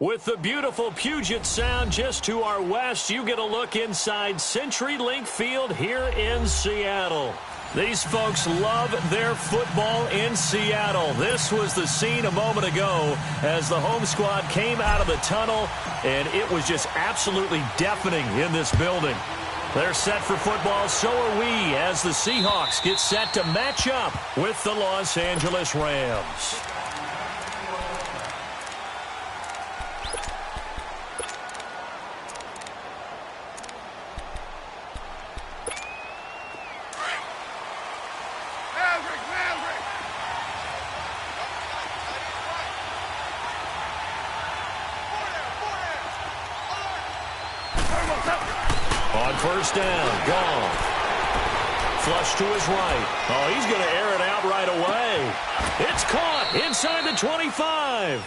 With the beautiful Puget Sound just to our west, you get a look inside CenturyLink Field here in Seattle. These folks love their football in Seattle. This was the scene a moment ago as the home squad came out of the tunnel, and it was just absolutely deafening in this building. They're set for football, so are we, as the Seahawks get set to match up with the Los Angeles Rams. On first down, gone. Flush to his right. Oh, he's going to air it out right away. It's caught inside the 25.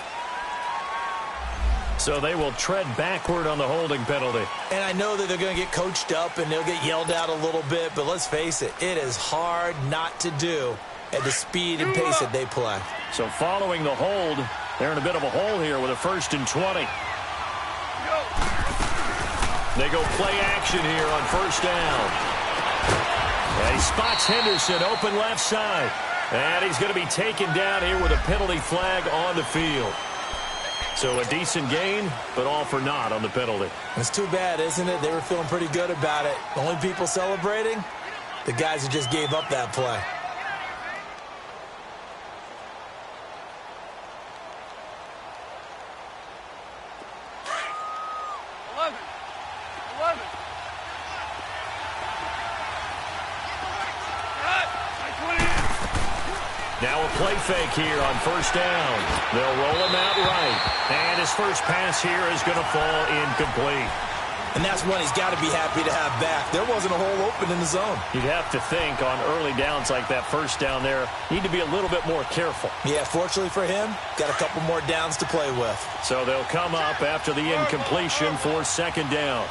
So they will tread backward on the holding penalty. And I know that they're going to get coached up and they'll get yelled at a little bit, but let's face it, it is hard not to do at the speed and pace that they play. So following the hold, they're in a bit of a hole here with a 1st and 20. They go play action here on first down. And he spots Henderson open left side. And he's going to be taken down here with a penalty flag on the field. So a decent gain, but all for naught on the penalty. It's too bad, isn't it? They were feeling pretty good about it. The only people celebrating, the guys who just gave up that play. Now a play fake here on first down. They'll roll him out right. And his first pass here is going to fall incomplete. And that's one he's got to be happy to have back. There wasn't a hole open in the zone. You'd have to think on early downs like that first down there, need to be a little bit more careful. Yeah, fortunately for him, got a couple more downs to play with. So they'll come up after the incompletion for second down.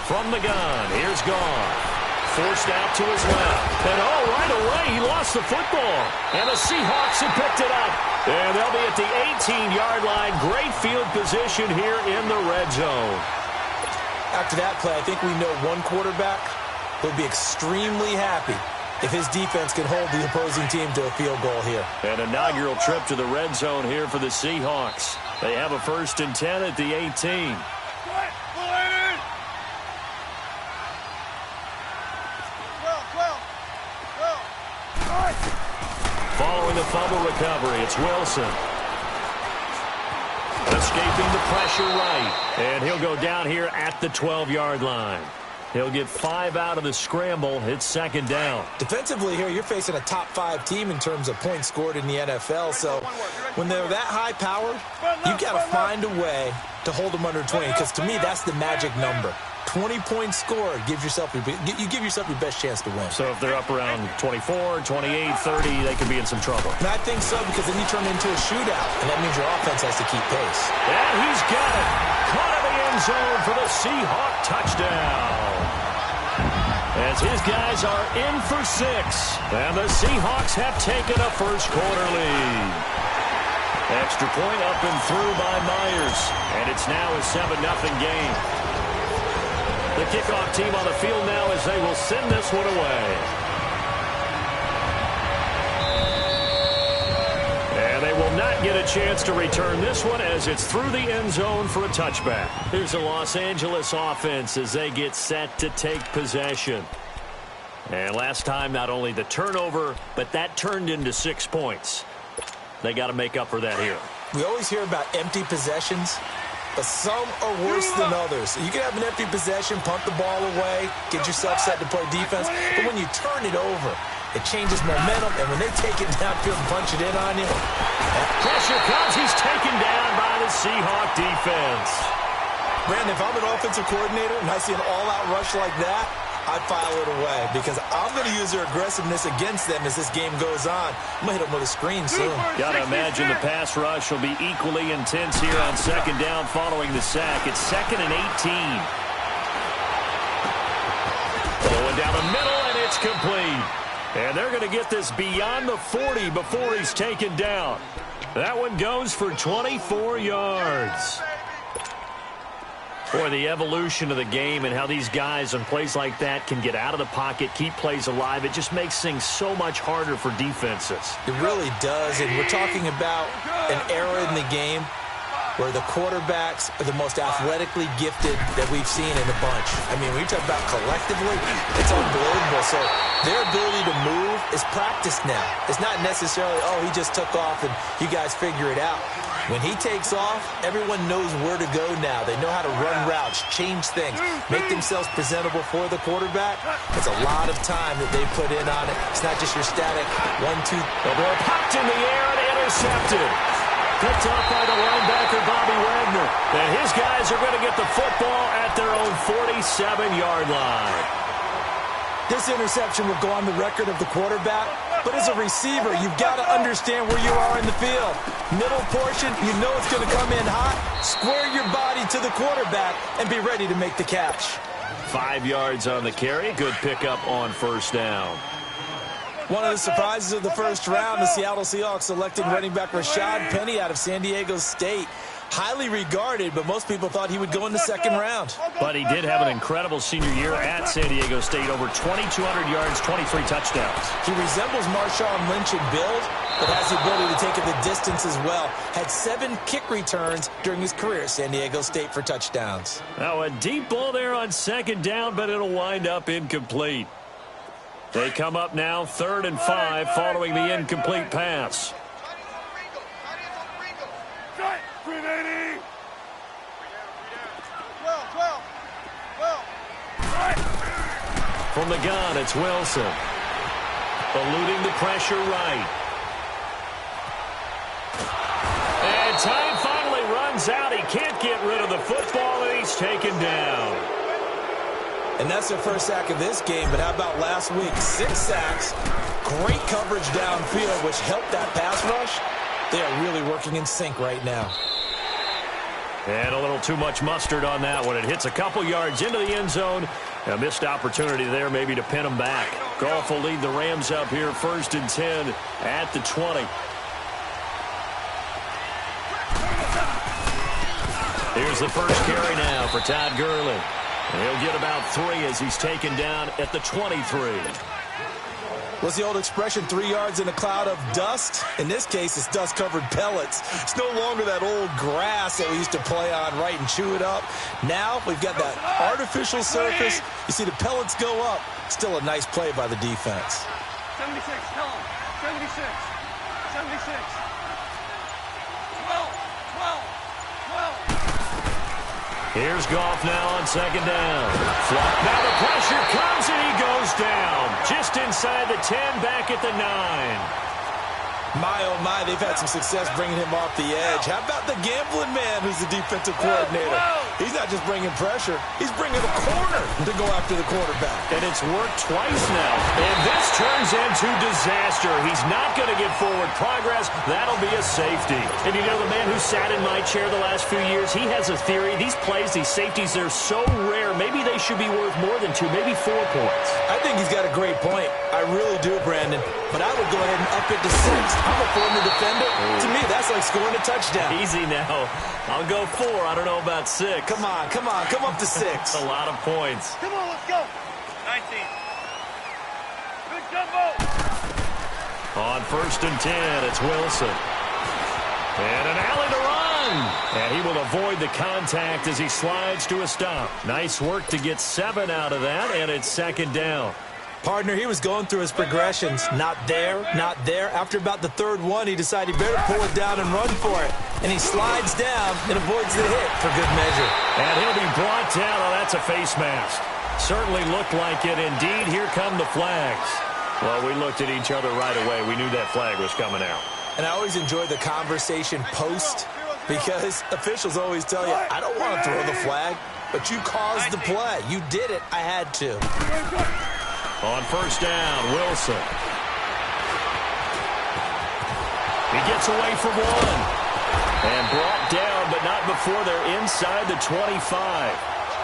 From the gun, here's Goff. Forced out to his left. And right away, he lost the football. And the Seahawks have picked it up. And they'll be at the 18-yard line. Great field position here in the red zone. After that play, I think we know one quarterback will be extremely happy if his defense can hold the opposing team to a field goal here. An inaugural trip to the red zone here for the Seahawks. They have a 1st and 10 at the 18. Following the fumble recovery, it's Wilson. Escaping the pressure right. And he'll go down here at the 12-yard line. He'll get 5 out of the scramble. It's second down. Defensively here, you're facing a top 5 team in terms of points scored in the NFL. So when they're that high-powered, you've got to find a way to hold them under 20. Because to me, that's the magic number. 20 points scored, you give yourself your best chance to win. So if they're up around 24, 28, 30, they could be in some trouble. And I think so, because then you turn into a shootout, and that means your offense has to keep pace. And he's got it. Caught in the end zone for the Seahawk touchdown. As his guys are in for 6. And the Seahawks have taken a first-quarter lead. Extra point up and through by Myers. And it's now a 7-0 game. The kickoff team on the field now as they will send this one away. And they will not get a chance to return this one as it's through the end zone for a touchback. Here's the Los Angeles offense as they get set to take possession. And last time, not only the turnover, but that turned into 6 points. They got to make up for that here. We always hear about empty possessions, but some are worse than others. You can have an empty possession, punt the ball away, get yourself set to play defense, but when you turn it over, it changes momentum, and when they take it downfield and punch it in on you. Pressure comes. He's taken down by the Seahawk defense. Brandon, if I'm an offensive coordinator and I see an all-out rush like that, I file it away because I'm going to use their aggressiveness against them as this game goes on. I'm going to hit them with a screen soon. Got to imagine the pass rush will be equally intense here on second down following the sack. It's 2nd and 18. Going down the middle, and it's complete. And they're going to get this beyond the 40 before he's taken down. That one goes for 24 yards. Boy, the evolution of the game and how these guys on plays like that can get out of the pocket, keep plays alive, it just makes things so much harder for defenses. It really does, and we're talking about an era in the game where the quarterbacks are the most athletically gifted that we've seen in a bunch. I mean, when you talk about collectively, it's unbelievable. So their ability to move is practiced now. It's not necessarily, oh, he just took off and you guys figure it out. When he takes off, everyone knows where to go now. They know how to run routes, change things, make themselves presentable for the quarterback. It's a lot of time that they put in on it. It's not just your static 1-2. The ball popped in the air and intercepted. Picked off by the linebacker, Bobby Wagner. And his guys are going to get the football at their own 47-yard line. This interception will go on the record of the quarterback, but as a receiver, you've got to understand where you are in the field. Middle portion, you know it's going to come in hot. Square your body to the quarterback and be ready to make the catch. 5 yards on the carry. Good pickup on first down. One of the surprises of the first round, the Seattle Seahawks selecting running back Rashad Penny out of San Diego State. Highly regarded, but most people thought he would go in the second round. But he did have an incredible senior year at San Diego State. Over 2,200 yards, 23 touchdowns. He resembles Marshawn Lynch in build, but has the ability to take it the distance as well. Had 7 kick returns during his career at San Diego State for touchdowns. Now a deep ball there on second down, but it'll wind up incomplete. They come up now 3rd and 5 following the incomplete pass. From the gun, it's Wilson. Eluding the pressure right. And time finally runs out. He can't get rid of the football, and he's taken down. And that's their first sack of this game, but how about last week? 6 sacks, great coverage downfield, which helped that pass rush. They are really working in sync right now. And a little too much mustard on that one. It hits a couple yards into the end zone. A missed opportunity there maybe to pin them back. Goff will lead the Rams up here 1st and 10 at the 20. Here's the first carry now for Todd Gurley. And he'll get about 3 as he's taken down at the 23. What's the old expression, 3 yards in a cloud of dust? In this case, it's dust-covered pellets. It's no longer that old grass that we used to play on, right, and chew it up. Now we've got that artificial surface. You see the pellets go up. Still a nice play by the defense. 76, tell him. 76. 76. 12. Here's Goff now on second down. Now the pressure comes and he goes down. Just inside the 10, back at the 9. My, oh my, they've had some success bringing him off the edge. How about the gambling man who's the defensive coordinator? He's not just bringing pressure. He's bringing a corner to go after the quarterback. And it's worked twice now. And this turns into disaster. He's not going to get forward progress. That'll be a safety. And you know, the man who sat in my chair the last few years, he has a theory. These plays, these safeties, they're so rare. Maybe they should be worth more than 2, maybe 4 points. I think he's got a great point. I really do, Brandon. But I would go ahead and up it to 6. I'm a former defender. To me, that's like scoring a touchdown. Easy now. I'll go 4. I don't know about 6. Come on. Come up to 6. A lot of points. Come on, let's go. 19. Good jumbo. On 1st and 10, it's Wilson. And an alley to run. And he will avoid the contact as he slides to a stop. Nice work to get 7 out of that, and it's 2nd down. Partner, he was going through his progressions. Not there, not there. After about the 3rd one, he decided he better pull it down and run for it. And he slides down and avoids the hit for good measure. And he'll be brought down. Oh, that's a face mask. Certainly looked like it. Indeed, here come the flags. Well, we looked at each other right away. We knew that flag was coming out. And I always enjoy the conversation post because officials always tell you, I don't want to throw the flag, but you caused the play. You did it. I had to. On 1st down, Wilson. He gets away from 1. And brought down, but not before they're inside the 25.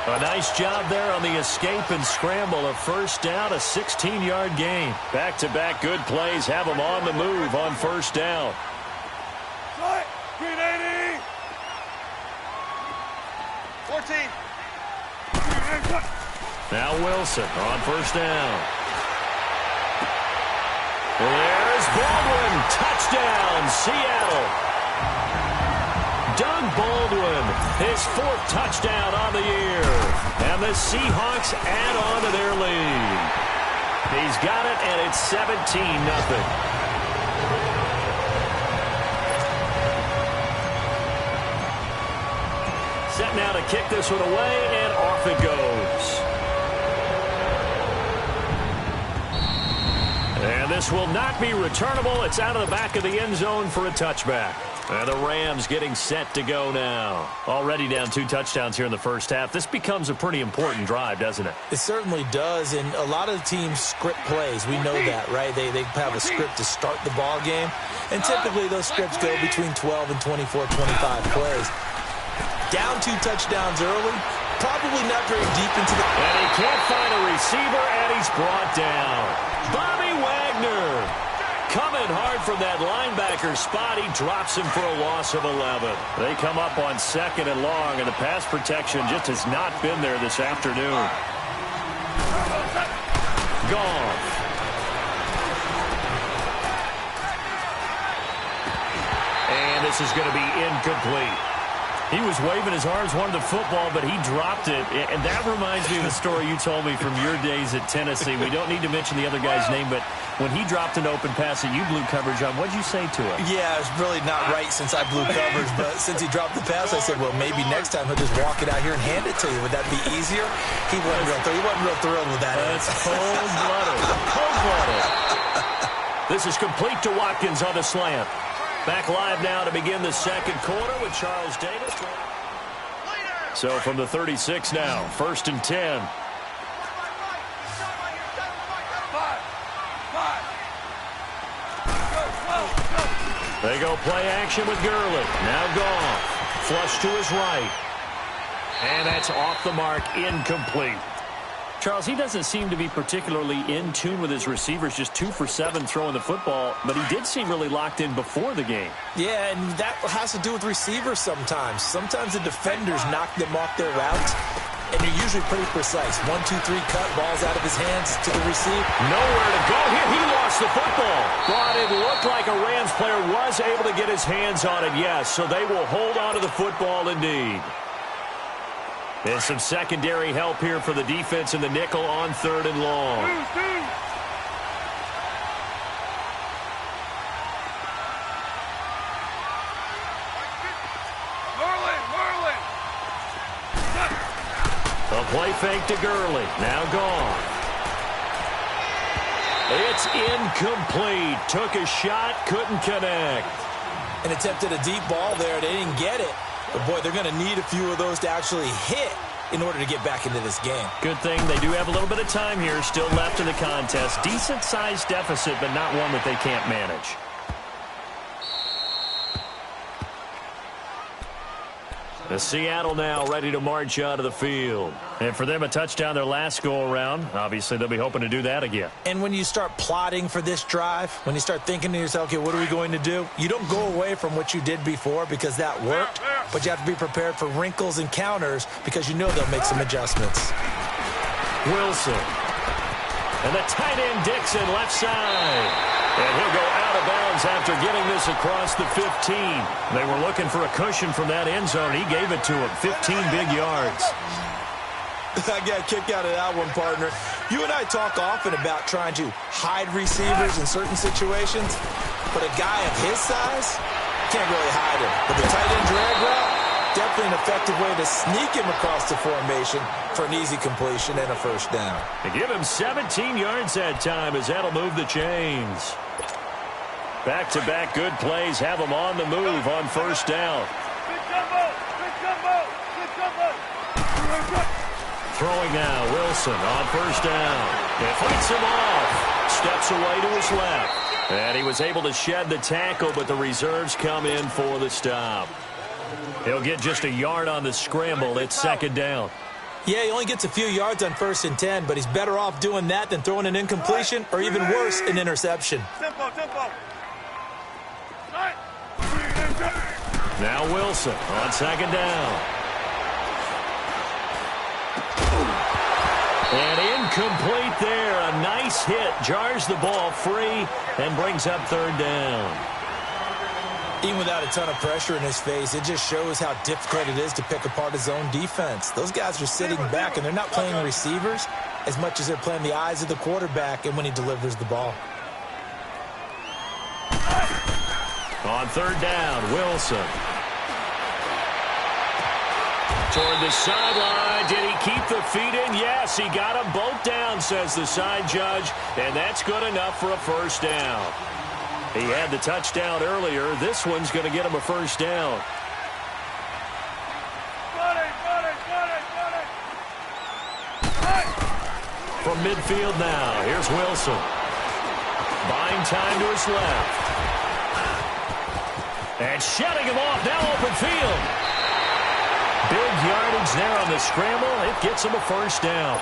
A nice job there on the escape and scramble. A 1st down, a 16-yard gain. Back-to-back good plays have them on the move on 1st down. 17. Now Wilson on first down. There's Baldwin. Touchdown, Seattle. Doug Baldwin, his 4th touchdown on the year. And the Seahawks add on to their lead. He's got it, and it's 17-0. Set now to kick this one away, and off it goes. And this will not be returnable. It's out of the back of the end zone for a touchback. And the Rams getting set to go now. Already down 2 touchdowns here in the first half. This becomes a pretty important drive, doesn't it? It certainly does, and a lot of the teams script plays. We know that, right? They have a script to start the ball game, and typically those scripts go between 12 and 24, 25 plays. Down 2 touchdowns early, probably not very deep into the... And he can't find a receiver, and he's brought down. Bobby Wagner coming hard from that linebacker spot. He drops him for a loss of 11. They come up on 2nd and long, and the pass protection just has not been there this afternoon. Goff. And this is going to be incomplete. He was waving his arms, wanted the football, but he dropped it. And that reminds me of the story you told me from your days at Tennessee. We don't need to mention the other guy's name, but when he dropped an open pass that you blew coverage on, what did you say to him? Yeah, it's really not right since I blew coverage, but since he dropped the pass, I said, well, maybe next time he'll just walk it out here and hand it to you. Would that be easier? He wasn't real thrilled with that. That's cold-blooded. Cold-blooded. This is complete to Watkins on the slant. Back live now to begin the second quarter with Charles Davis. So from the 36 now, 1st and 10. They go play action with Gurley. Now Goff. Flush to his right. And that's off the mark, incomplete. Charles, he doesn't seem to be particularly in tune with his receivers, just 2 for 7 throwing the football, but he did seem really locked in before the game. Yeah, and that has to do with receivers sometimes. Sometimes the defenders knock them off their route, and they're usually pretty precise. 1, 2, 3 cut, balls out of his hands to the receiver. Nowhere to go here. He lost the football. But it looked like a Rams player was able to get his hands on it, yes, so they will hold on to the football indeed. And some secondary help here for the defense in the nickel on 3rd and long. A play fake to Gurley. Now gone. It's incomplete. Took a shot, couldn't connect. And attempted a deep ball there. They didn't get it. But, boy, they're going to need a few of those to actually hit in order to get back into this game. Good thing they do have a little bit of time here still left in the contest. Decent-sized deficit, but not one that they can't manage. The Seattle now ready to march out of the field. And for them, a touchdown their last go-around. Obviously, they'll be hoping to do that again. And when you start plotting for this drive, when you start thinking to yourself, okay, what are we going to do? You don't go away from what you did before because that worked, but you have to be prepared for wrinkles and counters because you know they'll make some adjustments. Wilson. And the tight end Dixon left side. And he'll go out of bounds after getting this across the 15. They were looking for a cushion from that end zone. He gave it to him. 15 big yards. I got a kick out of that one, partner. You and I talk often about trying to hide receivers in certain situations, but a guy of his size can't really hide him. But the tight end drag route, definitely an effective way to sneak him across the formation for an easy completion and a first down. They give him 17 yards that time as that'll move the chains. Back-to-back good plays have them on the move on first down. Throwing now, Wilson on first down. It fights him off. Steps away to his left. And he was able to shed the tackle, but the reserves come in for the stop. He'll get just a yard on the scramble. It's second down. Yeah, he only gets a few yards on 1st and 10, but he's better off doing that than throwing an incompletion or even worse, an interception. Now Wilson on second down. And incomplete there. A nice hit. Jars the ball free and brings up third down. Even without a ton of pressure in his face, it just shows how difficult it is to pick apart his own defense. Those guys are sitting back, and they're not playing receivers as much as they're playing the eyes of the quarterback and when he delivers the ball. On third down, Wilson. Toward the sideline. Did he keep the feet in? Yes, he got them both down, says the side judge, and that's good enough for a first down. He had the touchdown earlier. This one's going to get him a first down. From midfield now, here's Wilson. Buying time to his left. And shutting him off, now open field. Big yardage there on the scramble. It gets him a first down.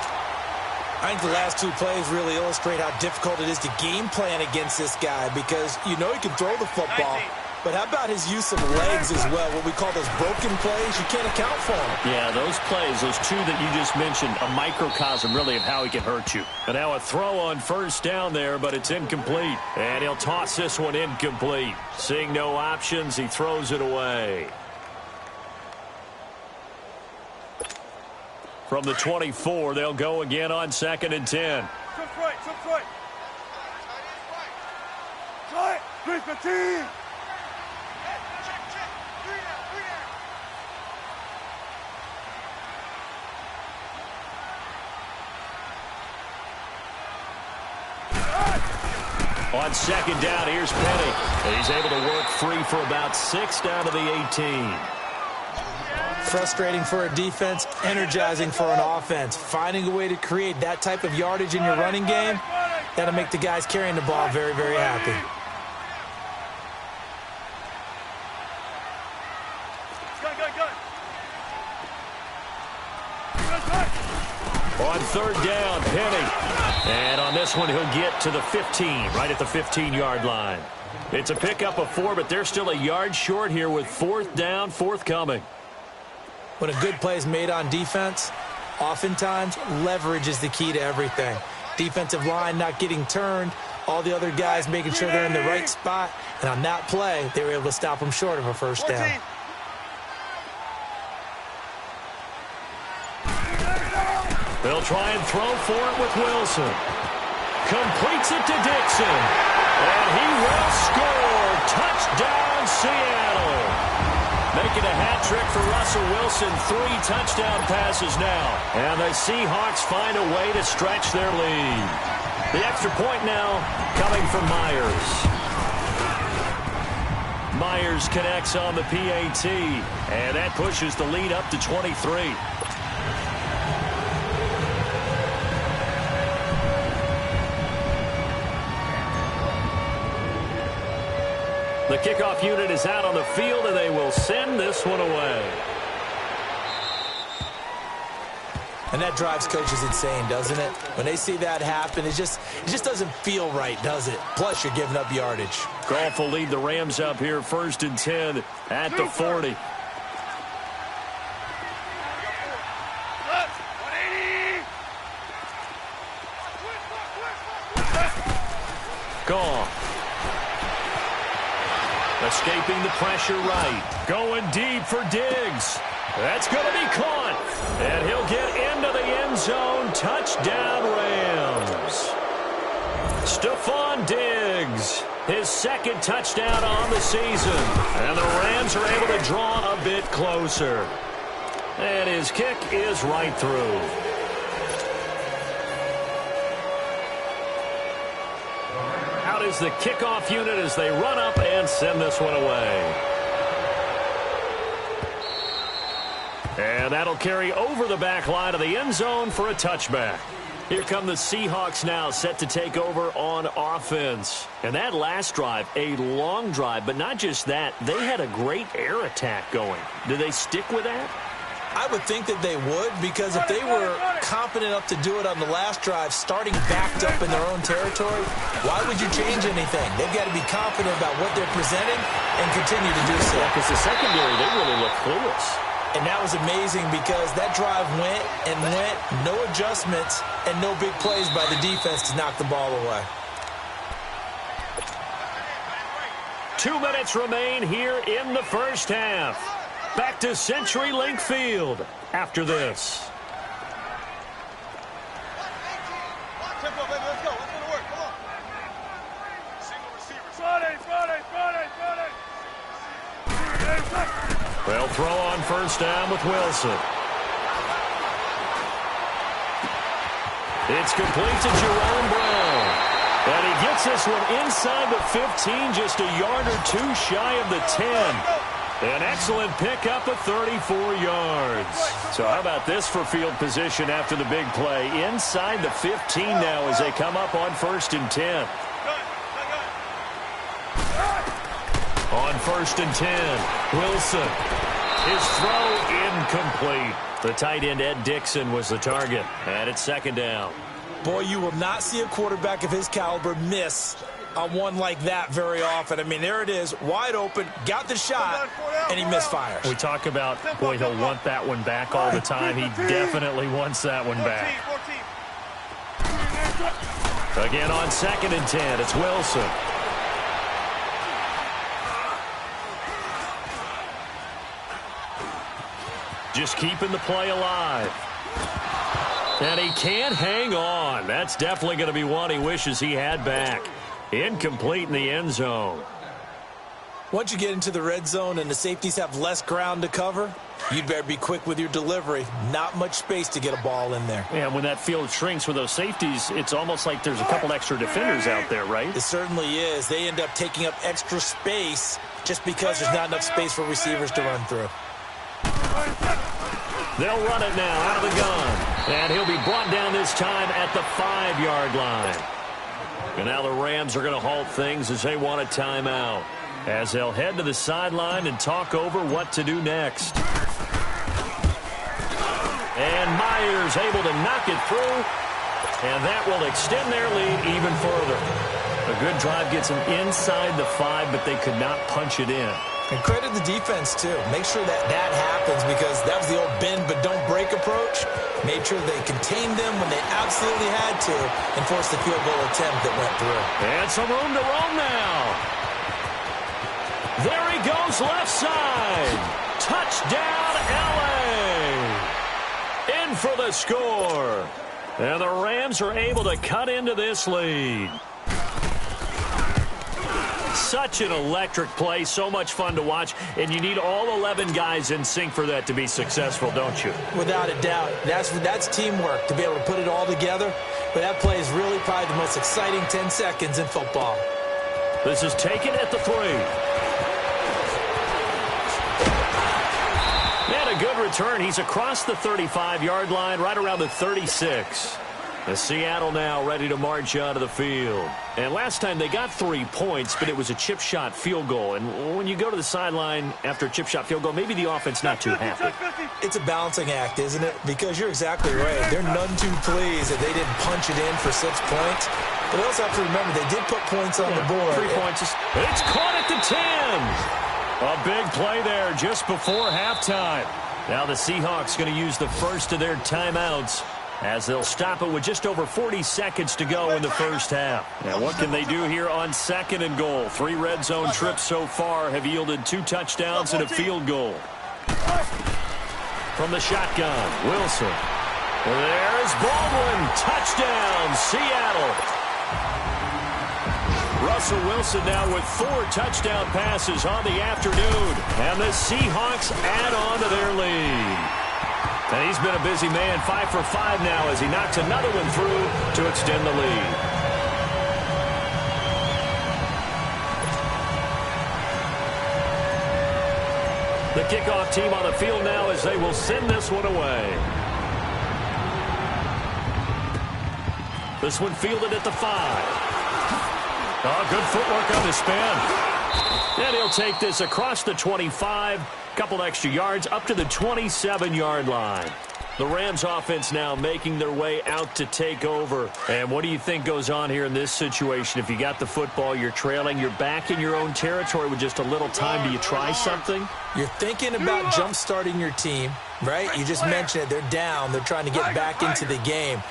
I think the last two plays really illustrate how difficult it is to game plan against this guy because you know he can throw the football. But how about his use of legs as well, what we call those broken plays? You can't account for them. Yeah, those plays, those two that you just mentioned, a microcosm really of how he can hurt you. And now a throw on first down there, but it's incomplete. And he'll toss this one incomplete. Seeing no options, he throws it away. From the 24, they'll go again on 2nd and 10. On 2nd down, here's Penny. He's able to work free for about 6 down to the 18. Frustrating for a defense, energizing for an offense. Finding a way to create that type of yardage in your running game, that'll make the guys carrying the ball very, very happy. On 3rd down, Penny. And on this one, he'll get to the 15, right at the 15-yard line. It's a pickup of 4, but they're still a yard short here with 4th down, forthcoming. When a good play is made on defense, oftentimes leverage is the key to everything. Defensive line not getting turned, all the other guys making sure they're in the right spot, and on that play, they were able to stop them short of a first down. They'll try and throw for it with Wilson. Completes it to Dixon. And he will score. Touchdown, Seattle. Making a hat trick for Russell Wilson. 3 touchdown passes now. And the Seahawks find a way to stretch their lead. The extra point now coming from Myers. Myers connects on the PAT. And that pushes the lead up to 23. The kickoff unit is out on the field, and they will send this one away. And that drives coaches insane, doesn't it? When they see that happen, it just doesn't feel right, does it? Plus, you're giving up yardage. Goff will lead the Rams up here 1st and 10 at the 40. Goff. Escaping the pressure right. Going deep for Diggs. That's going to be caught. And he'll get into the end zone. Touchdown, Rams. Stephon Diggs. His 2nd touchdown on the season. And the Rams are able to draw a bit closer. And his kick is right through. Is the kickoff unit as they run up and send this one away. And that'll carry over the back line of the end zone for a touchback. Here come the Seahawks now, set to take over on offense. And that last drive, a long drive, but not just that. They had a great air attack going. Do they stick with that? I would think that they would, because if they were competent enough to do it on the last drive, starting backed up in their own territory, why would you change anything? They've got to be confident about what they're presenting and continue to do so. Yeah, because the secondary, they really look clueless. And that was amazing because that drive went and went, no adjustments, and no big plays by the defense to knock the ball away. 2 minutes remain here in the first half. Back to CenturyLink Field after this. Tempo, baby, let's go. Let's go to work. Come on. Single receiver. Friday. They'll throw on first down with Wilson. It's complete to Jerome Brown. And he gets this one inside the 15, just a yard or two shy of the 10. An excellent pickup of 34 yards. So how about this for field position after the big play? Inside the 15 now as they come up on 1st and 10. On 1st and 10, Wilson. His throw incomplete. The tight end, Ed Dixon, was the target. And it's 2nd down. Boy, you will not see a quarterback of his caliber miss on one like that very often. I mean, there it is, wide open, got the shot, and he misfires. We talk about, boy, he'll want that one back all the time. He definitely wants that one back. Again on 2nd and 10, it's Wilson. Just keeping the play alive. And he can't hang on. That's definitely going to be one he wishes he had back. Incomplete in the end zone. Once you get into the red zone and the safeties have less ground to cover, you'd better be quick with your delivery. Not much space to get a ball in there. Yeah, when that field shrinks with those safeties, it's almost like there's a couple extra defenders out there, right? It certainly is. They end up taking up extra space just because there's not enough space for receivers to run through. They'll run it now out of the gun. And he'll be brought down this time at the 5-yard line. And now the Rams are going to halt things as they want a timeout, as they'll head to the sideline and talk over what to do next. And Myers able to knock it through, and that will extend their lead even further. A good drive gets them inside the 5, but they could not punch it in. And credit the defense, too. Make sure that happens because that was the old bend but don't break approach. Made sure they contained them when they absolutely had to and forced the field goal attempt that went through. And some room to roam now. There he goes left side. Touchdown, L.A. In for the score. And the Rams are able to cut into this lead. Such an electric play, so much fun to watch, and you need all 11 guys in sync for that to be successful, don't you? Without a doubt. That's teamwork, to be able to put it all together. But that play is really probably the most exciting 10 seconds in football. This is taken at the 3. And a good return. He's across the 35-yard line, right around the 36. And Seattle now ready to march out of the field. And last time they got 3 points, but it was a chip shot field goal. And when you go to the sideline after a chip shot field goal, maybe the offense not too happy. It's a balancing act, isn't it? Because you're exactly right. They're none too pleased that they didn't punch it in for 6 points. But they also have to remember they did put points on the board. 3 points. It's caught at the 10. A big play there just before halftime. Now the Seahawks going to use the first of their timeouts, as they'll stop it with just over 40 seconds to go in the first half. Now, what can they do here on 2nd and goal? 3 red zone trips so far have yielded 2 touchdowns and a field goal. From the shotgun, Wilson. There's Baldwin. Touchdown, Seattle. Russell Wilson now with 4 touchdown passes on the afternoon. And the Seahawks add on to their lead. And he's been a busy man, 5 for 5 now as he knocks another one through to extend the lead. The kickoff team on the field now as they will send this one away. This one fielded at the 5. Oh, good footwork on the spin. And he'll take this across the 25, couple extra yards up to the 27-yard line. The Rams offense now making their way out to take over. And what do you think goes on here in this situation? If you got the football, you're trailing, you're back in your own territory with just a little time. Do you try something? You're thinking about jump-starting your team, right? You just mentioned it. They're down. They're trying to get back into the game.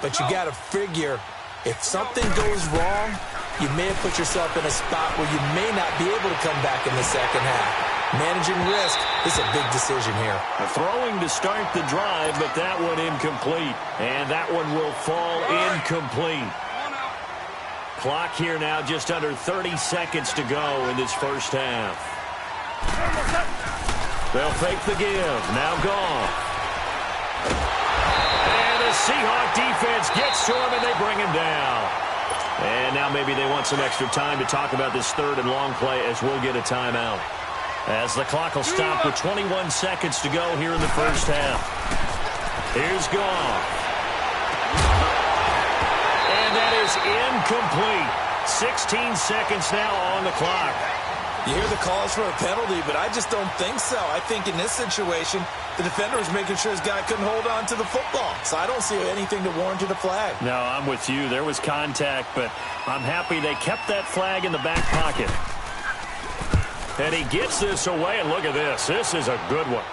But you got to figure if something goes wrong, you may have put yourself in a spot where you may not be able to come back in the second half. Managing risk is a big decision here. Throwing to start the drive, but that one incomplete. And that one will fall incomplete. Clock here now just under 30 seconds to go in this first half. They'll fake the give. Now gone. And the Seahawk defense gets to him, and they bring him down. And now maybe they want some extra time to talk about this third and long play as we'll get a timeout. As the clock will stop with 21 seconds to go here in the first half. Here's Goff. And that is incomplete. 16 seconds now on the clock. You hear the calls for a penalty, but I just don't think so. I think in this situation, the defender was making sure his guy couldn't hold on to the football. So I don't see anything to warrant a flag. No, I'm with you. There was contact, but I'm happy they kept that flag in the back pocket. And he gets this away, and look at this. This is a good one.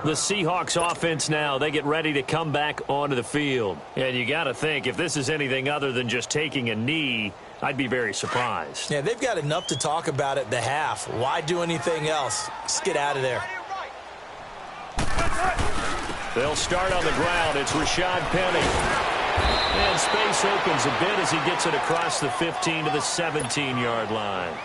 The Seahawks offense now, they get ready to come back onto the field. And you got to think, if this is anything other than just taking a knee, I'd be very surprised. Yeah, they've got enough to talk about at the half. Why do anything else? Just get out of there. They'll start on the ground. It's Rashad Penny. And space opens a bit as he gets it across the 15 to the 17-yard line.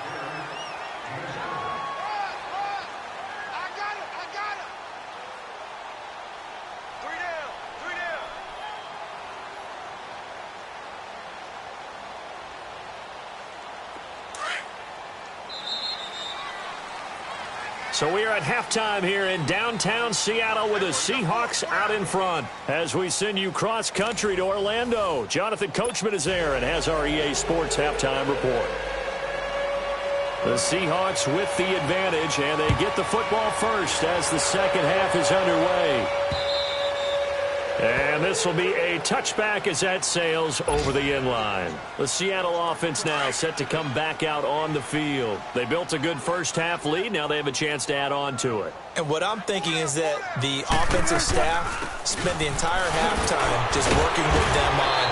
So we are at halftime here in downtown Seattle with the Seahawks out in front. As we send you cross-country to Orlando, Jonathan Coachman is there and has our EA Sports halftime report. The Seahawks with the advantage, and they get the football first as the second half is underway. And this will be a touchback as that sails over the end line. The Seattle offense now set to come back out on the field. They built a good first half lead. Now they have a chance to add on to it. And what I'm thinking is that the offensive staff spent the entire halftime just working with them on,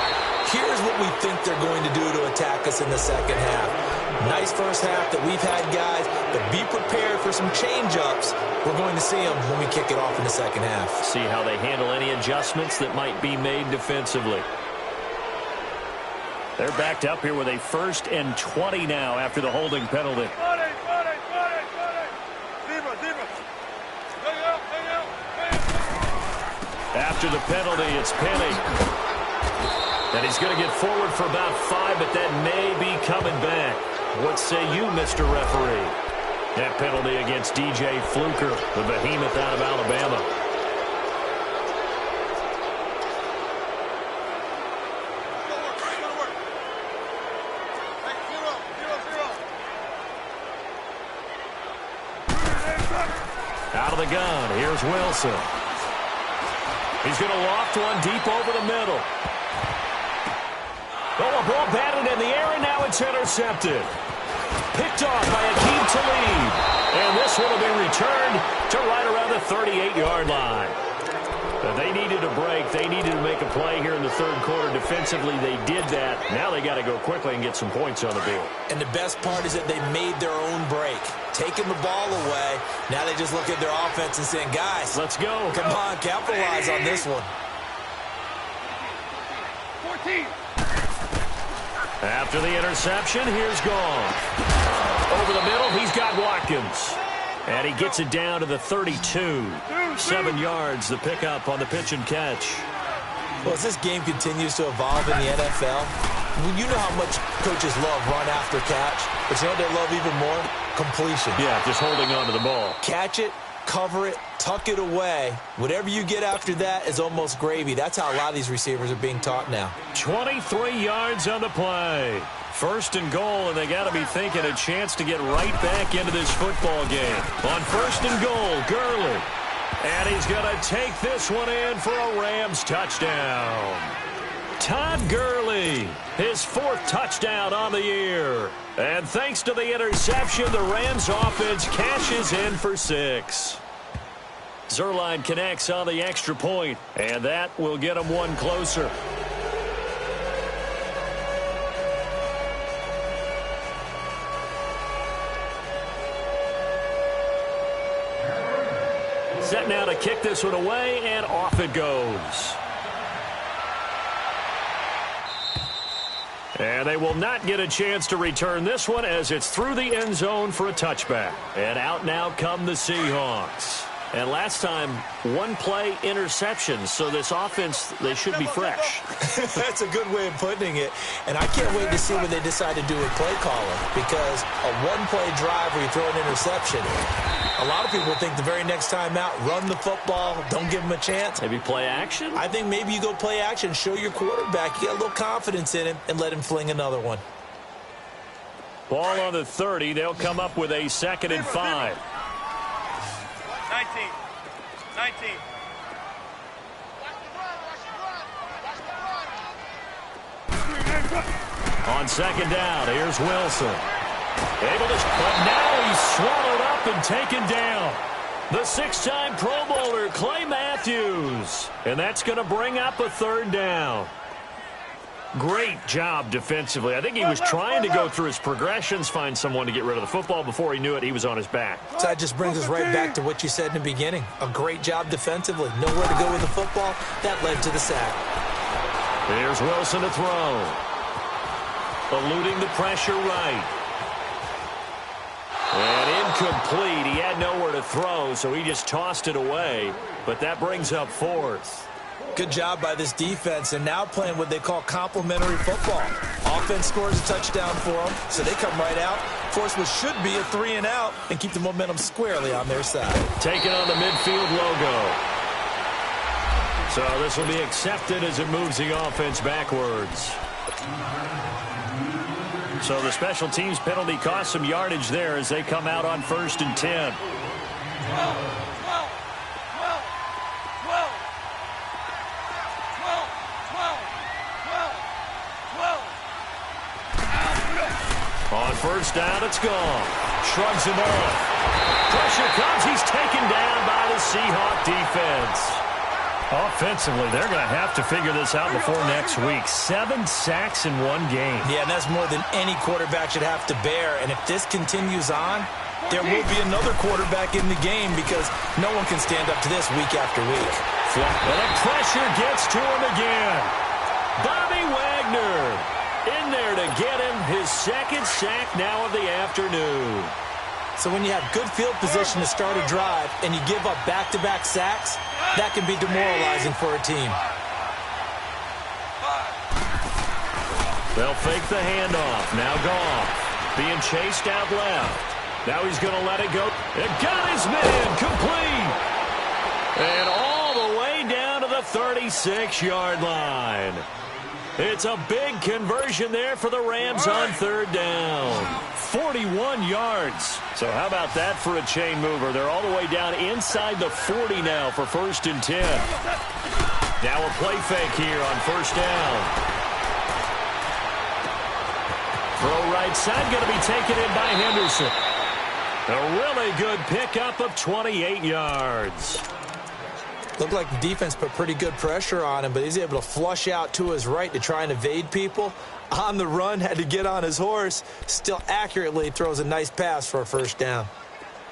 here's what we think they're going to do to attack us in the second half. Nice first half that we've had, guys, but be prepared for some change-ups. We're going to see them when we kick it off in the second half. See how they handle any adjustments that might be made defensively. They're backed up here with a 1st and 20 now after the holding penalty. After the penalty, it's Penny. And he's going to get forward for about 5, but that may be coming back. What say you, Mr. Referee? That penalty against DJ Fluker, the behemoth out of Alabama. Out of the gun, here's Wilson. He's going to loft one deep over the middle. Oh, a ball batted in the air, and now it's intercepted. Picked off by Aqib Talib. And this one will be returned to right around the 38-yard line. They needed a break. They needed to make a play here in the third quarter. Defensively, they did that. Now they got to go quickly and get some points on the board. And the best part is that they made their own break. Taking the ball away. Now they just look at their offense and saying, guys, let's go. Come on, capitalize on this one. 14. After the interception, here's Goff. Over the middle, he's got Watkins. And he gets it down to the 32. 7 yards, the pickup on the pitch and catch. Well, as this game continues to evolve in the NFL, you know how much coaches love run after catch, but you know what they love even more? Completion. Yeah, just holding on to the ball. Catch it, cover it, tuck it away. Whatever you get after that is almost gravy. That's how a lot of these receivers are being taught now. 23 yards on the play. First and goal, and they got to be thinking a chance to get right back into this football game. On first and goal, Gurley. And he's going to take this one in for a Rams touchdown. Todd Gurley, his 4th touchdown on the year. And thanks to the interception, the Rams offense cashes in for 6. Zuerlein connects on the extra point, and that will get them one closer. Set now to kick this one away, and off it goes. And they will not get a chance to return this one as it's through the end zone for a touchback. And out now come the Seahawks. And last time, 1-play interception, so this offense, they should be fresh. That's a good way of putting it. And I can't wait to see what they decide to do with play calling, because a 1-play drive where you throw an interception, a lot of people think the very next time out, run the football, don't give them a chance. Maybe play action? I think maybe you go play action, show your quarterback, you get a little confidence in him, and let him fling another one. Ball on the 30. They'll come up with a 2nd and 5. 19. On 2nd down, here's Wilson. Able to, but now he's swallowed up and taken down. The 6-time Pro Bowler, Clay Matthews. And that's going to bring up a 3rd down. Great job defensively. I think he was trying to go through his progressions, find someone to get rid of the football. Before he knew it, he was on his back. So that just brings us right back to what you said in the beginning. A great job defensively. Nowhere to go with the football. That led to the sack. Here's Wilson to throw. Eluding the pressure right. And incomplete. He had nowhere to throw, so he just tossed it away. But that brings up 4th. Good job by this defense, and now playing what they call complementary football. Offense scores a touchdown for them, so they come right out, force what should be a 3-and-out, and keep the momentum squarely on their side. Taking on the midfield logo. So this will be accepted as it moves the offense backwards. So the special teams penalty cost some yardage there as they come out on 1st and 10. On 1st down, it's gone. Shrugs him off. Pressure comes. He's taken down by the Seahawks defense. Offensively, they're going to have to figure this out before next week. 7 sacks in one game. Yeah, and that's more than any quarterback should have to bear. And if this continues on, there will be another quarterback in the game because no one can stand up to this week after week. And the pressure gets to him again. Bobby Wagner in there to get him his 2nd sack now of the afternoon. So when you have good field position to start a drive and you give up back-to-back sacks, that can be demoralizing for a team. They'll fake the handoff. Now Goff being chased out left. Now he's going to let it go. It got his man complete. And all the way down to the 36-yard line. It's a big conversion there for the Rams on 3rd down. 41 yards. So how about that for a chain mover? They're all the way down inside the 40 now for 1st and 10. Now a play fake here on 1st down. Throw right side, going to be taken in by Henderson. A really good pickup of 28 yards. Looked like the defense put pretty good pressure on him, but he's able to flush out to his right to try and evade people. On the run, had to get on his horse. Still accurately throws a nice pass for a 1st down.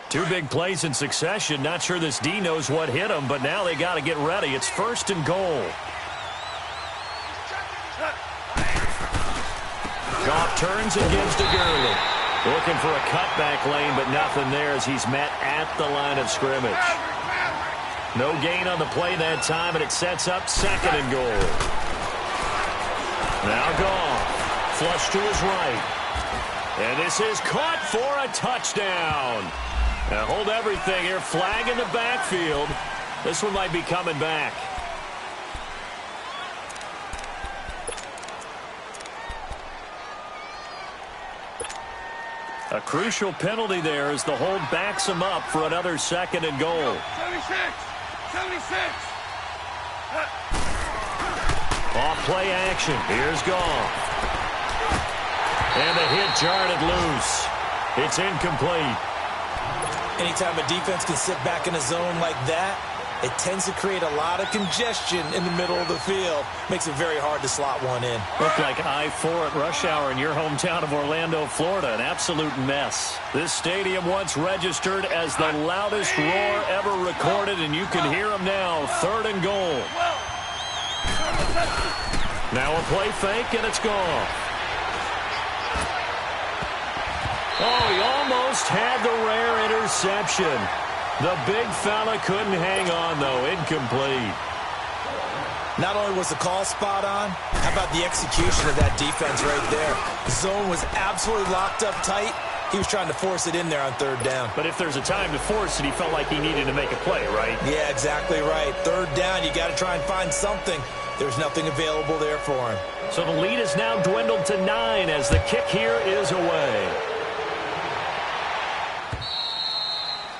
2 big plays in succession. Not sure this D knows what hit him, but now they got to get ready. It's 1st and goal. Goff turns and gives to Gurley. Looking for a cutback lane, but nothing there as he's met at the line of scrimmage. No gain on the play that time, and it sets up 2nd and goal. Now Goff. Flush to his right. And this is caught for a touchdown. Now hold everything here. Flag in the backfield. This one might be coming back. A crucial penalty there as the hold backs him up for another 2nd and goal. 76. Off play action. Here's Goff. And the hit jarred it loose. It's incomplete. Anytime a defense can sit back in a zone like that, it tends to create a lot of congestion in the middle of the field. Makes it very hard to slot one in. Looked like I-4 at rush hour in your hometown of Orlando, Florida. An absolute mess. This stadium once registered as the loudest roar ever recorded, and you can hear them now. 3rd and goal. Now a play fake, and it's gone. Oh, he almost had the rare interception. The big fella couldn't hang on, though. Incomplete. Not only was the call spot on, how about the execution of that defense right there? The zone was absolutely locked up tight. He was trying to force it in there on 3rd down. But if there's a time to force it, he felt like he needed to make a play, right? Yeah, exactly right. 3rd down, you got to try and find something. There's nothing available there for him. So the lead is now dwindled to 9 as the kick here is away.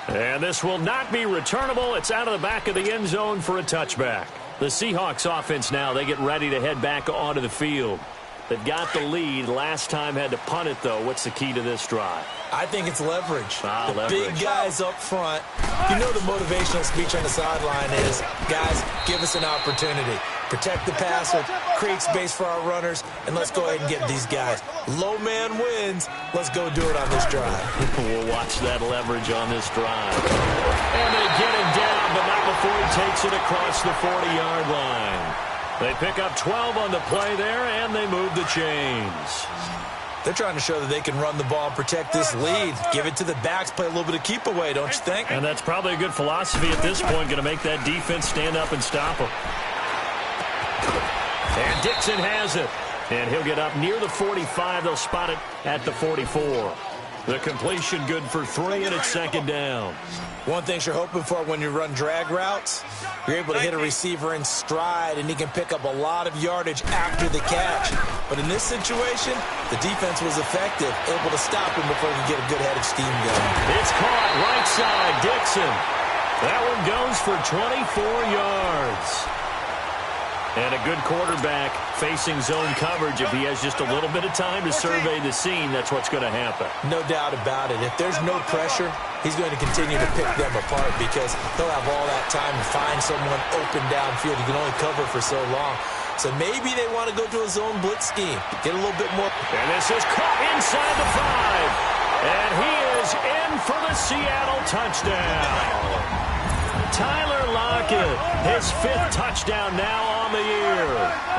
And this will not be returnable. It's out of the back of the end zone for a touchback. The Seahawks offense now, they get ready to head back onto the field. They've got the lead. Last time had to punt it, though. What's the key to this drive? I think it's leverage. The leverage. Big guys up front. You know the motivational speech on the sideline is, guys, give us an opportunity. Protect the passer, create space for our runners, and let's go ahead and get these guys. Low man wins. Let's go do it on this drive. We'll watch that leverage on this drive. And they get him down, but not before he takes it across the 40-yard line. They pick up 12 on the play there, and they move the chains. They're trying to show that they can run the ball and protect this lead. Give it to the backs, play a little bit of keep away, don't you think? And that's probably a good philosophy at this point, going to make that defense stand up and stop them. And Dixon has it. And he'll get up near the 45. They'll spot it at the 44. The completion good for 3, and it's 2nd down. One thing you're hoping for when you run drag routes, you're able to hit a receiver in stride, and he can pick up a lot of yardage after the catch. But in this situation, the defense was effective, able to stop him before he could get a good head of steam going. It's caught right side, Dixon. That one goes for 24 yards. And a good quarterback facing zone coverage. If he has just a little bit of time to survey the scene, that's what's going to happen. No doubt about it. If there's no pressure, he's going to continue to pick them apart because he'll have all that time to find someone open downfield. He can only cover for so long. So maybe they want to go to a zone blitz scheme. Get a little bit more. And this is caught inside the 5. And he is in for the Seattle touchdown. Tyler Lockett, his 5th touchdown now on the year.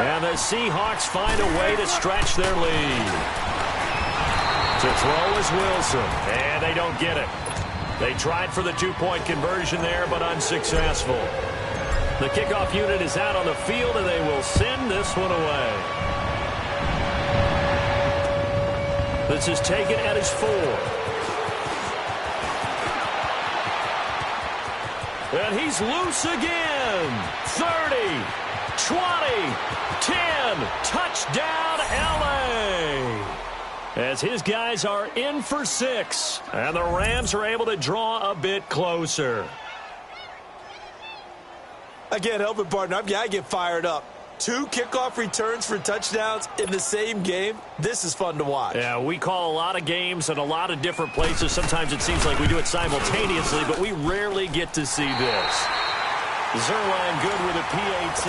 And the Seahawks find a way to stretch their lead. To throw is Wilson, and they don't get it. They tried for the 2-point conversion there, but unsuccessful. The kickoff unit is out on the field, and they will send this one away. This is taken at his 4. And he's loose again. 30, 20, 10. Touchdown, L.A. as his guys are in for 6. And the Rams are able to draw a bit closer. I can't help it, partner. I get fired up. 2 kickoff returns for touchdowns in the same game. This is fun to watch. Yeah, we call a lot of games in a lot of different places. Sometimes it seems like we do it simultaneously, but we rarely get to see this. Zerline good with a PAT.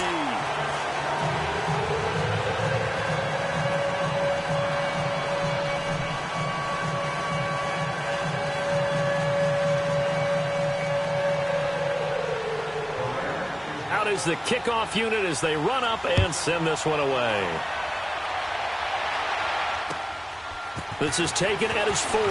Out is the kickoff unit as they run up and send this one away. This is taken at his 4.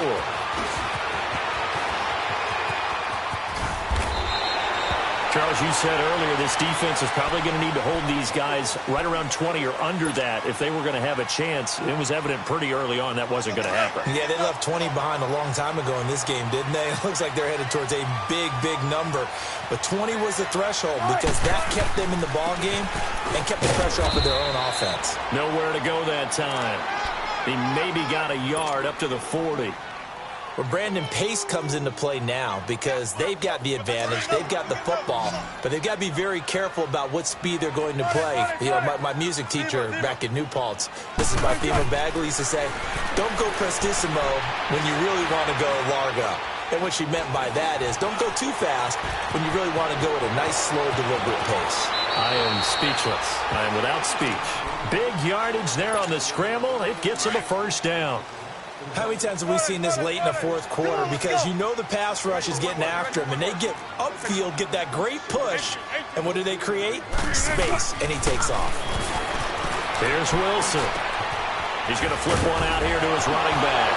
Charles, you said earlier this defense is probably going to need to hold these guys right around 20 or under that if they were going to have a chance. It was evident pretty early on that wasn't going to happen. Yeah, they left 20 behind a long time ago in this game, didn't they? It looks like they're headed towards a big, big number. But 20 was the threshold because that kept them in the ball game and kept the pressure off of their own offense. Nowhere to go that time. He maybe got a yard up to the 40. Well, Brandon, pace comes into play now because they've got the advantage. They've got the football, but they've got to be very careful about what speed they're going to play. You know, my music teacher back in New Paltz, this is my FEMA Bagley, used to say, don't go prestissimo when you really want to go largo. And what she meant by that is don't go too fast when you really want to go at a nice, slow, deliberate pace. I am speechless. I am without speech. Big yardage there on the scramble. It gets him a first down. How many times have we seen this late in the fourth quarter? Because you know the pass rush is getting after him, and they get upfield, get that great push, and what do they create? Space, and he takes off. Here's Wilson. He's going to flip one out here to his running back.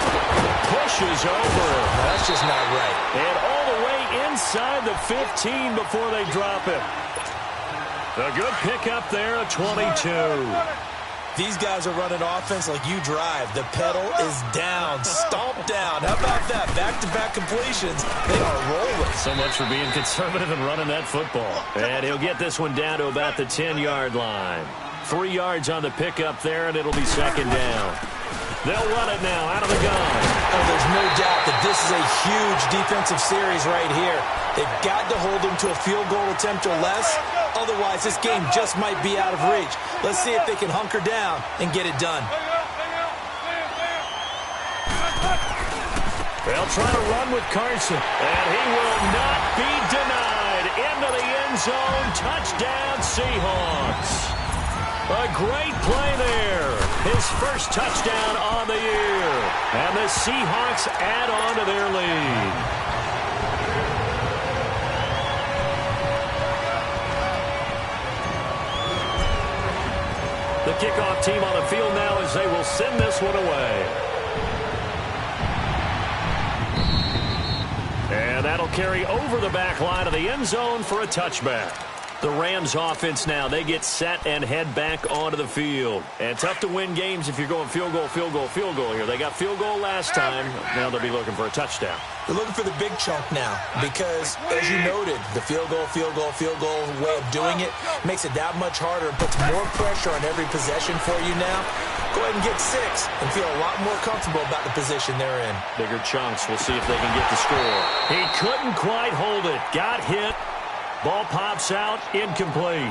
Pushes over. No, that's just not right. And all the way inside the 15 before they drop him. A good pickup there, a 22. These guys are running offense like you drive. The pedal is down, stomped down. How about that? Back-to-back completions. They are rolling. So much for being conservative and running that football. And he'll get this one down to about the 10-yard line. 3 yards on the pickup there, and it'll be second down. They'll run it now out of the gun. Oh, there's no doubt that this is a huge defensive series right here. They've got to hold them to a field goal attempt or less. Otherwise, this game just might be out of reach. Let's see if they can hunker down and get it done. They'll try to run with Carson, and he will not be denied. Into the end zone, touchdown Seahawks. A great play there. His first touchdown on the year. And the Seahawks add on to their lead. The kickoff team on the field now as they will send this one away. And that'll carry over the back line of the end zone for a touchback. The Rams offense now, they get set and head back onto the field. And tough to win games if you're going field goal, field goal, field goal here. They got field goal last time. Now they'll be looking for a touchdown. They're looking for the big chunk now because, as you noted, the field goal way of doing it makes it that much harder and puts more pressure on every possession for you now. Go ahead and get 6 and feel a lot more comfortable about the position they're in. Bigger chunks. We'll see if they can get the score. He couldn't quite hold it. Got hit. Ball pops out, incomplete.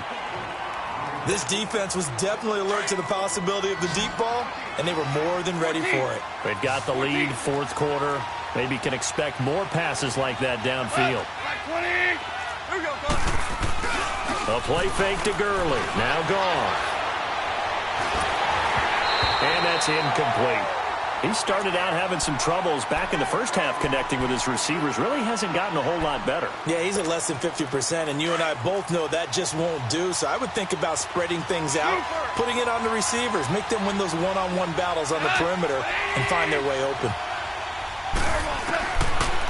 This defense was definitely alert to the possibility of the deep ball, and they were more than ready for it. They've got the lead, fourth quarter. Maybe can expect more passes like that downfield. A play fake to Gurley, now gone. And that's incomplete. He started out having some troubles back in the first half connecting with his receivers. Really hasn't gotten a whole lot better. Yeah, he's at less than 50%, and you and I both know that just won't do. So I would think about spreading things out, putting it on the receivers, make them win those one-on-one battles on the perimeter, and find their way open.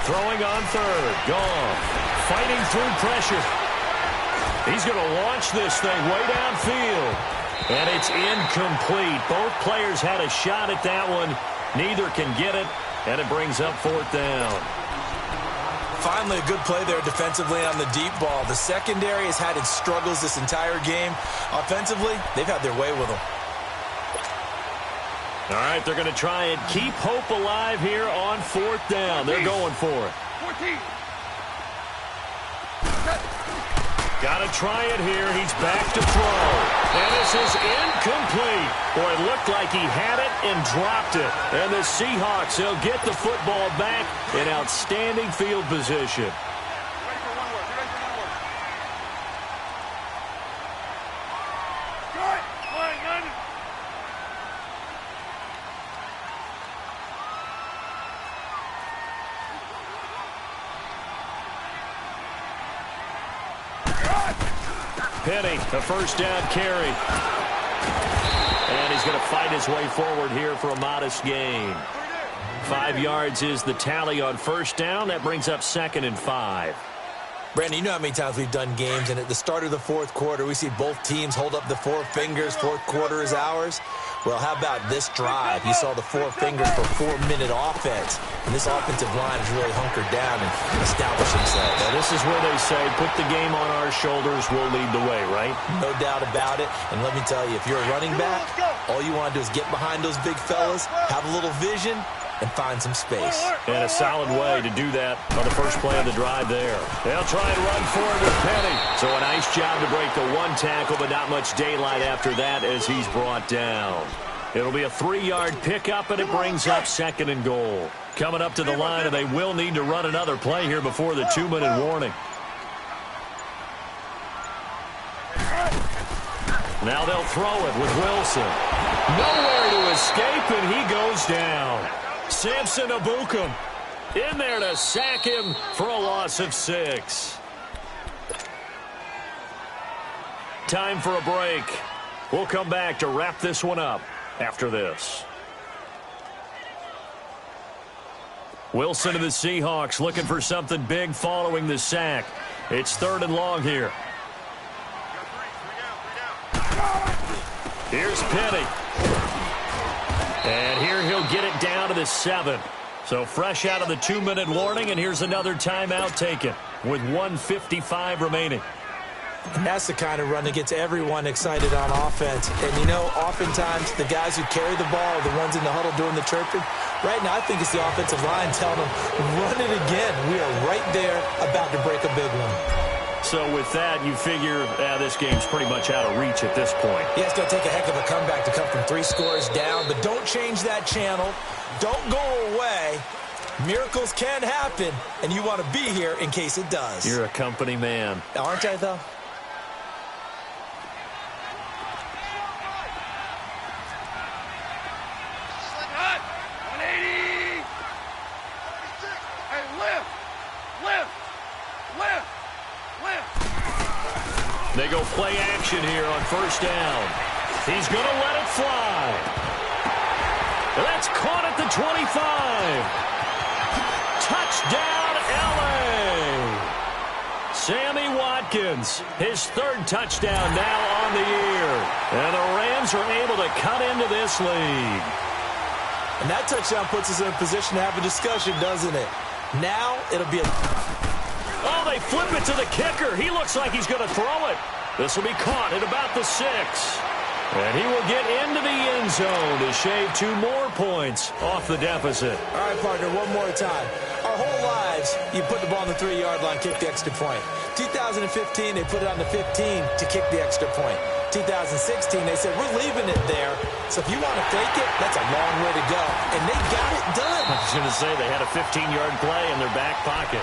Throwing on third, gone. Fighting through pressure. He's going to launch this thing way downfield. And it's incomplete. Both players had a shot at that one. Neither can get it, and it brings up fourth down. Finally, a good play there defensively on the deep ball. The secondary has had its struggles this entire game. Offensively, they've had their way with them. All right, they're going to try and keep hope alive here on 4th down. They're going for it. 14. Got to try it here. He's back to throw. And this is incomplete. Boy, it looked like he had it and dropped it. And the Seahawks, they'll get the football back in outstanding field position. Ready for one word. Ready for one word. Good. Line, none. Penny, a first down carry. And he's going to fight his way forward here for a modest gain. 5 yards is the tally on first down. That brings up 2nd and 5. Brandon, you know how many times we've done games, and at the start of the 4th quarter, we see both teams hold up the 4 fingers. 4th quarter is ours. Well, how about this drive? You saw the 4 fingers for 4-minute offense, and this offensive line is really hunkered down and established themselves. Now, this is where they say, put the game on our shoulders, we'll lead the way, right? No doubt about it. And let me tell you, if you're a running back, all you want to do is get behind those big fellas, have a little vision, and find some space. And a solid way to do that on the first play of the drive there. They'll try and run forward with Penny. So a nice job to break the 1 tackle, but not much daylight after that as he's brought down. It'll be a 3-yard pickup, and it brings up 2nd and goal. Coming up to the line, and they will need to run another play here before the 2-minute warning. Now they'll throw it with Wilson. Nowhere to escape, and he goes down. Samson Abukum in there to sack him for a loss of 6. Time for a break. We'll come back to wrap this one up after this. Wilson of the Seahawks looking for something big following the sack. It's 3rd and long here. Here's Penny. And here he'll get it down to the 7. So fresh out of the 2-minute warning, and here's another timeout taken with 1:55 remaining. And that's the kind of run that gets everyone excited on offense. And, you know, oftentimes the guys who carry the ball are the ones in the huddle doing the chirping. Right now, I think it's the offensive line telling them, run it again. We are right there about to break a big one. So with that, you figure this game's pretty much out of reach at this point. Yeah, it's going to take a heck of a comeback to come from 3 scores down. But don't change that channel. Don't go away. Miracles can happen, and you want to be here in case it does. You're a company man. Aren't I, though? Hot. 180. Hey, lift. They go play action here on first down. He's going to let it fly. That's caught at the 25. Touchdown, L.A. Sammy Watkins, his 3rd touchdown now on the year. And the Rams are able to cut into this lead. And that touchdown puts us in a position to have a discussion, doesn't it? Now it'll be a... Oh, they flip it to the kicker. He looks like he's going to throw it. This will be caught at about the 6. And he will get into the end zone to shave 2 more points off the deficit. All right, partner, one more time. Our whole lives, you put the ball on the 3-yard line, kick the extra point. 2015, they put it on the 15 to kick the extra point. 2016, they said, we're leaving it there. So if you want to fake it, that's a long way to go. And they got it done. I was going to say they had a 15-yard play in their back pocket.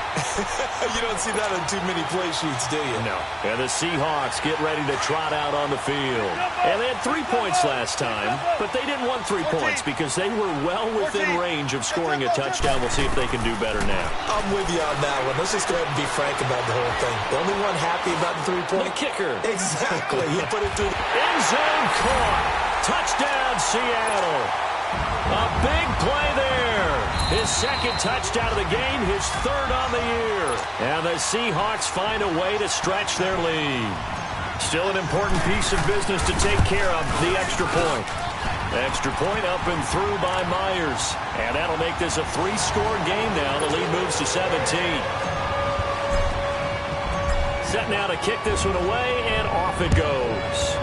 You don't see that on too many play sheets, do you? No. And the Seahawks get ready to trot out on the field. And they had 3 points last time, but they didn't want 3 points because they were well within range of scoring a touchdown. We'll see if they can do better now. I'm with you on that one. Let's just go ahead and be frank about the whole thing. The only one happy about the 3-point? The kicker. Exactly. He put it through. End zone caught. Touchdown, Seattle. A big play there. His 2nd touchdown of the game, his 3rd on the year. And the Seahawks find a way to stretch their lead. Still an important piece of business to take care of, the extra point. Extra point up and through by Myers. And that'll make this a 3-score game now. The lead moves to 17. Set now to kick this one away, and off it goes.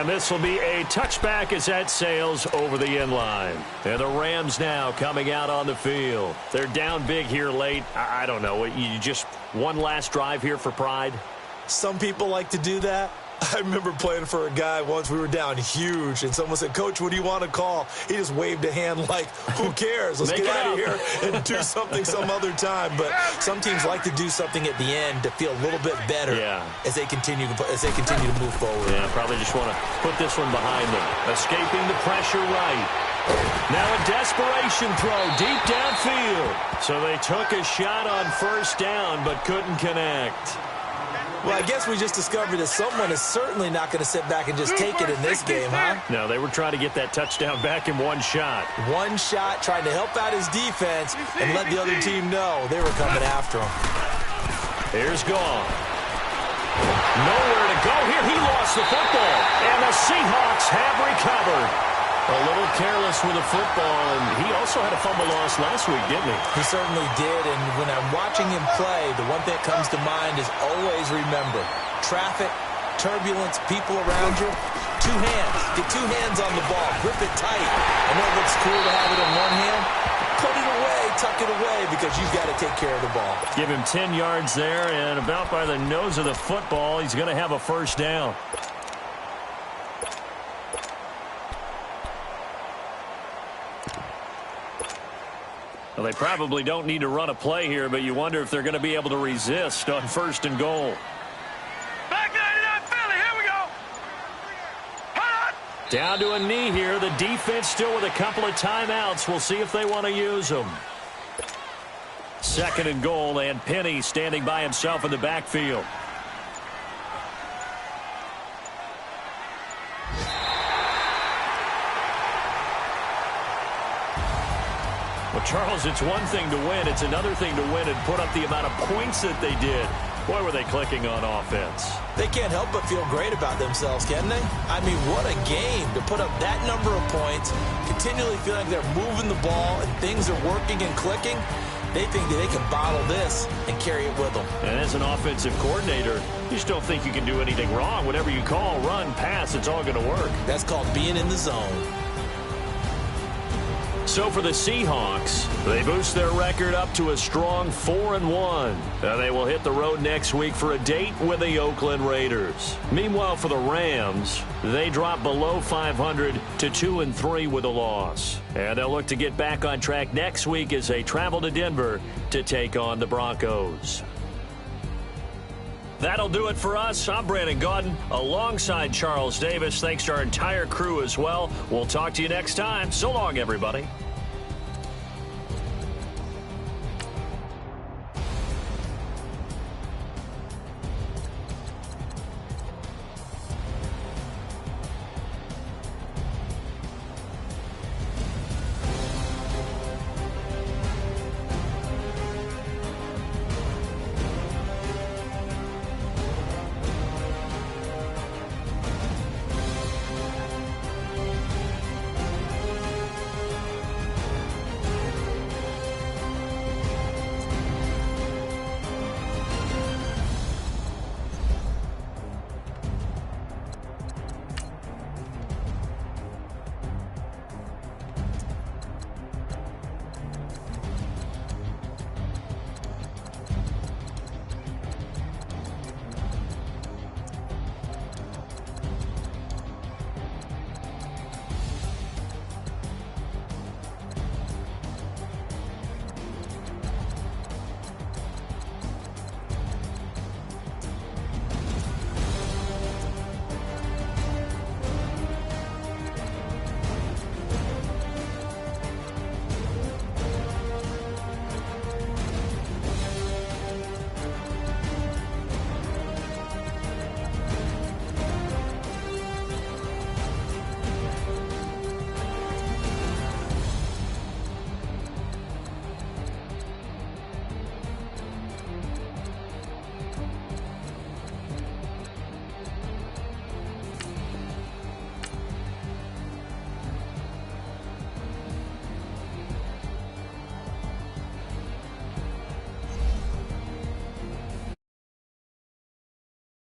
And this will be a touchback as that sails over the end line. And the Rams now coming out on the field. They're down big here late. I don't know. You just one last drive here for pride? Some people like to do that. I remember playing for a guy once. We were down huge, and someone said, "Coach, what do you want to call?" He just waved a hand like, who cares? Let's get out of here and do something some other time. But some teams like to do something at the end to feel a little bit better as they continue to move forward. Yeah, probably just want to put this one behind them. Escaping the pressure right. Now a desperation throw deep downfield. So they took a shot on first down but couldn't connect. Well, I guess we just discovered that someone is certainly not going to sit back and just take it in this game, huh? No, they were trying to get that touchdown back in one shot. One shot, trying to help out his defense and let the other team know they were coming after him. Here's Gone. Nowhere to go here. He lost the football. And the Seahawks have recovered. A little careless with the football, and he also had a fumble loss last week, didn't he? He certainly did, and when I'm watching him play, the one thing that comes to mind is always remember, traffic, turbulence, people around you, two hands. Get two hands on the ball. Grip it tight. I know it looks cool to have it in one hand. Put it away, tuck it away, because you've got to take care of the ball. Give him 10 yards there, and about by the nose of the football, he's going to have a first down. Well, they probably don't need to run a play here, but you wonder if they're going to be able to resist on first and goal. Back 99 Philly, here we go. Hot. Down to a knee here. The defense still with a couple of timeouts. We'll see if they want to use them. Second and goal, and Penny standing by himself in the backfield. Well, Charles, it's one thing to win. It's another thing to win and put up the amount of points that they did. Boy, were they clicking on offense. They can't help but feel great about themselves, can they? I mean, what a game to put up that number of points, continually feeling like they're moving the ball and things are working and clicking. They think that they can bottle this and carry it with them. And as an offensive coordinator, you just don't think you can do anything wrong. Whatever you call, run, pass, it's all going to work. That's called being in the zone. So for the Seahawks, they boost their record up to a strong 4-1. They will hit the road next week for a date with the Oakland Raiders. Meanwhile, for the Rams, they drop below 500 to 2-3 with a loss. And they'll look to get back on track next week as they travel to Denver to take on the Broncos. That'll do it for us. I'm Brandon Gaudin alongside Charles Davis. Thanks to our entire crew as well. We'll talk to you next time. So long, everybody.